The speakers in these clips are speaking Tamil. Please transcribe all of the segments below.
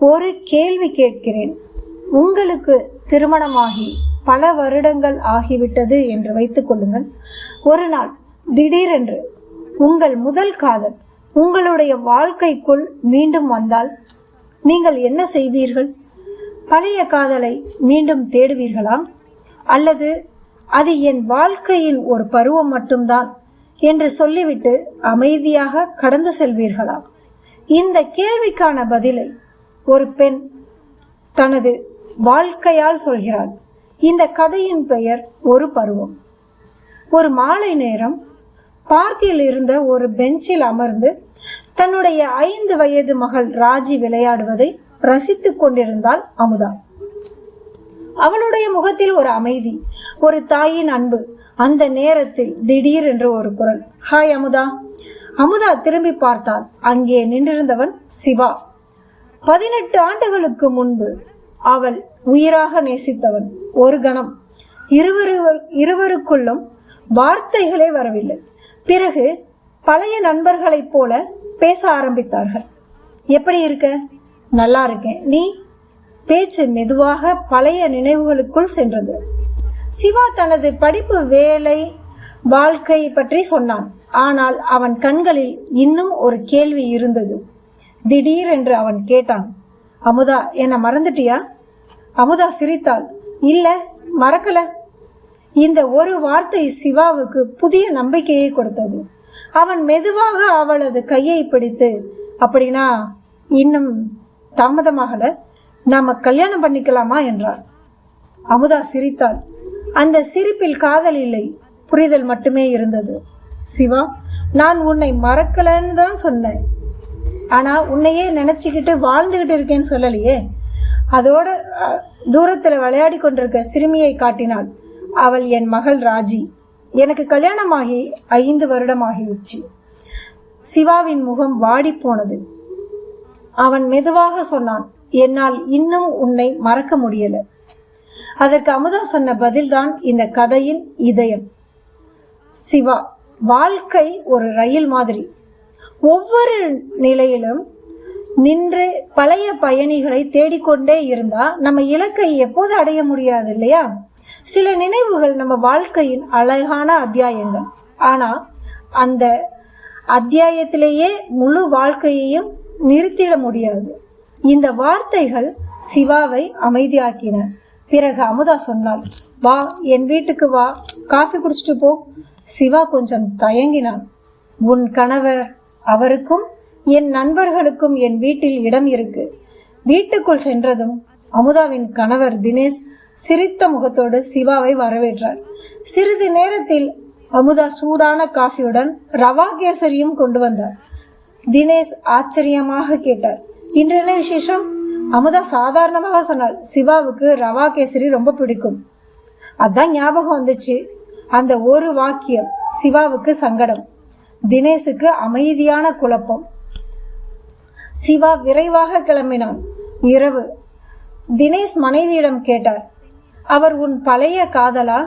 ஒரு கேள்வி கேட்கிறேன். உங்களுக்கு திருமணமாகி பல வருடங்கள் ஆகிவிட்டது என்று வைத்துக் கொள்ளுங்கள். ஒரு நாள் திடீரென்று உங்கள் முதல் காதல் உங்களுடைய வாழ்க்கைக்குள் மீண்டும் வந்தால் நீங்கள் என்ன செய்வீர்கள்? பழைய காதலை மீண்டும் தேடுவீர்களா? அல்லது அது என் வாழ்க்கையின் ஒரு பருவம் மட்டும்தான் என்று சொல்லிவிட்டு அமைதியாக கடந்து செல்வீர்களா? இந்த கேள்விக்கான பதிலை ஒரு பெண் தனது வாழ்க்கையால் சொல்கிறாள். இந்த கதையின் பெயர் ஒரு பருவம். ஒரு மாலை நேரம் பார்க்கில் இருந்த ஒரு பெஞ்சில் அமர்ந்து தன்னுடைய 5 வயது மகள் ராஜி விளையாடுவதை ரசித்துக் கொண்டிருந்தாள் அமுதா. அவளுடைய முகத்தில் ஒரு அமைதி, ஒரு தாயின் அன்பு. அந்த நேரத்தில் திடீரென்று ஒரு குரல், ஹாய் அமுதா. அமுதா திரும்பி பார்த்தாள். அங்கே நின்றிருந்தவன் சிவா. 18 ஆண்டுகளுக்கு முன்பு அவள் உயிராக நேசித்தவன். ஒரு கணம் இருவருக்குள்ளும் வார்த்தைகளே வரவில்லை. பிறகு பழைய நண்பர்களைப் போல பேச ஆரம்பித்தார்கள். எப்படி இருக்க? நல்லா இருக்கேன். நீ? பேச்சு மெதுவாக பழைய நினைவுகளுக்குள் சென்றது. சிவா தனது படிப்பு, வேலை, வாழ்க்கை பற்றி சொன்னான். ஆனால் அவன் கண்களில் இன்னும் ஒரு கேள்வி இருந்தது. திடீரென்று அவன் கேட்டான், அமுதா, என்ன மறந்துட்டியா? அமுதா சிரித்தாள். இல்ல, மறக்கல. இந்த ஒரு வார்த்தை சிவாவுக்கு புதிய நம்பிக்கையை கொடுத்தது. அவன் மெதுவாக அவளது கையை பிடித்து, அப்படின்னா இன்னும் தாமதமாகல, நாம கல்யாணம் பண்ணிக்கலாமா என்றான். அமுதா சிரித்தாள். அந்த சிரிப்பில் காதல் இல்லை, புரிதல் மட்டுமே இருந்தது. சிவா, நான் உன்னை மறக்கலன்னு தான் சொன்னேன். ஆனா உன்னையே நினைச்சுக்கிட்டு வாழ்ந்துகிட்டு இருக்கேன்னு சொல்லலையே. அதோட தூரத்துல விளையாடி கொண்டிருக்க சிறுமியை காட்டினாள். அவள் என் மகள் ராஜி. எனக்கு கல்யாணமாகி 5 வருடமாகிவிடுச்சு. சிவாவின் முகம் வாடி போனது. அவன் மெதுவாக சொன்னான், என்னால் இன்னும் உன்னை மறக்க முடியல. அதற்கு அமுதா சொன்ன பதில்தான் இந்த கதையின் இதயம். சிவா, வாழ்க்கை ஒரு ரயில் மாதிரி. ஒவ்வொரு நிலையிலும் நின்று பழைய பயணிகளை தேடிக்கொண்டே இருந்தா நம்ம இலக்கை எப்போது அடைய முடியாது இல்லையா? சில நினைவுகள் நம்ம வாழ்க்கையின் அழகான அத்தியாயங்கள். ஆனா அந்த அத்தியாயத்திலேயே முழு வாழ்க்கையையும் நிறுத்திட முடியாது. இந்த வார்த்தைகள் சிவாவை அமைதியாக்கின. பிறகு அமுதா சொன்னாள், வா, என் வீட்டுக்கு வா, காஃபி குடிச்சிட்டு போ. சிவா கொஞ்சம் தயங்கினான். உன் கணவர், அவருக்கும் என் நண்பர்களுக்கும் என் வீட்டில் இடம் இருக்கு. வீட்டுக்குள் சென்றதும் அமுதாவின் கணவர் தினேஷ் சிரித்த முகத்தோடு சிவாவை வரவேற்றார். சிறிது நேரத்தில் அமுதா சூடான காஃபியுடன் ரவா கேசரியும் கொண்டு வந்தார். தினேஷ் ஆச்சரியமாக கேட்டார், இன்று என்ன விசேஷம்? அமுதா சாதாரணமாக சொன்னாள், சிவாவுக்கு ரவா கேசரி ரொம்ப பிடிக்கும். அதான் ஞாபகம் வந்துச்சு. அந்த ஒரு வாக்கியம் சிவாவுக்கு சங்கடம், தினேஷுக்கு அமைதியான குழப்பம். சிவா விரைவாக கிளம்பினான். இரவு தினேஷ் மனைவியிடம் கேட்டார், அவர் உன் பழைய காதலா?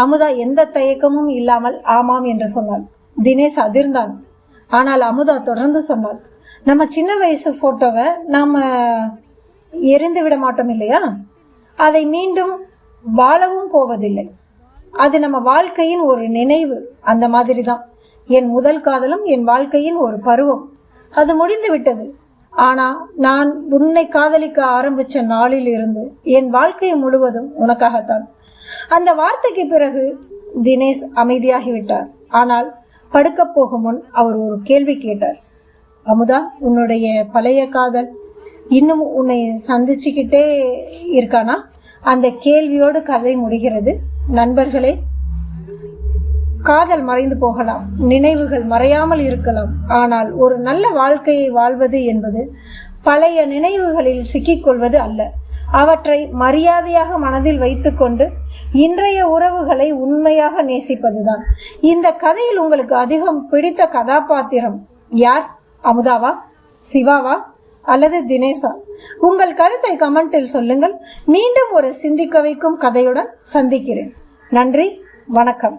அமுதா எந்த தயக்கமும் இல்லாமல் ஆமாம் என்று சொன்னாள். தினேஷ் அதிர்ந்தான். ஆனால் அமுதா தொடர்ந்து சொன்னாள், நம்ம சின்ன வயசு போட்டோவை நாம எரிந்து விட மாட்டோம் இல்லையா? அதை மீண்டும் வாழவும் போவதில்லை. அது நம்ம வாழ்க்கையின் ஒரு நினைவு. அந்த மாதிரி தான் என் முதல் காதலும் என் வாழ்க்கையின் ஒரு பருவம். அது முடிந்து விட்டது. ஆனா நான் உன்னை காதலிக்க ஆரம்பிச்ச நாளில் இருந்து என் வாழ்க்கை முழுவதும் உனக்காகத்தான். அந்த வார்த்தைக்கு பிறகு தினேஷ் அமைதியாகிவிட்டார். ஆனால் படுக்க போகும் முன் அவர் ஒரு கேள்வி கேட்டார், அமுதா, உன்னுடைய பழைய காதல் இன்னும் உன்னை சந்திச்சுக்கிட்டே இருக்கானா? அந்த கேள்வியோடு கதை முடிகிறது. நண்பர்களே, காதல் மறைந்து போகலாம், நினைவுகள் மறையாமல் இருக்கலாம். ஆனால் ஒரு நல்ல வாழ்க்கையை வாழ்வது என்பது பழைய நினைவுகளில் சிக்கிக்கொள்வது அல்ல. அவற்றை மரியாதையாக மனதில் வைத்துக்கொண்டு இன்றைய உறவுகளை உண்மையாக நேசிப்பதுதான். இந்த கதையில் உங்களுக்கு அதிகம் பிடித்த கதாபாத்திரம் யார்? அமுதாவா, சிவாவா அல்லது தினேஷா? உங்கள் கருத்தை கமெண்டில் சொல்லுங்கள். மீண்டும் ஒரு சிந்திக்க வைக்கும் கதையுடன் சந்திக்கிறேன். நன்றி, வணக்கம்.